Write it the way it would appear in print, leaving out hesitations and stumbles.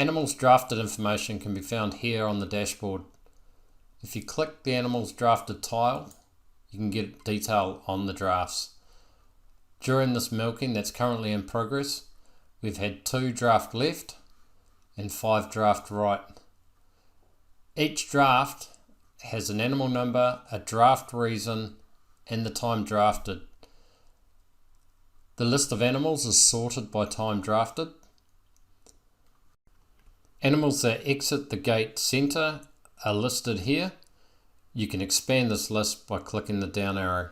Animals drafted information can be found here on the dashboard. If you click the animals drafted tile, you can get detail on the drafts. During this milking that's currently in progress, we've had 2 draft left and 5 draft right. Each draft has an animal number, a draft reason, and the time drafted. The list of animals is sorted by time drafted. Animals that exit the gate center are listed here. You can expand this list by clicking the down arrow.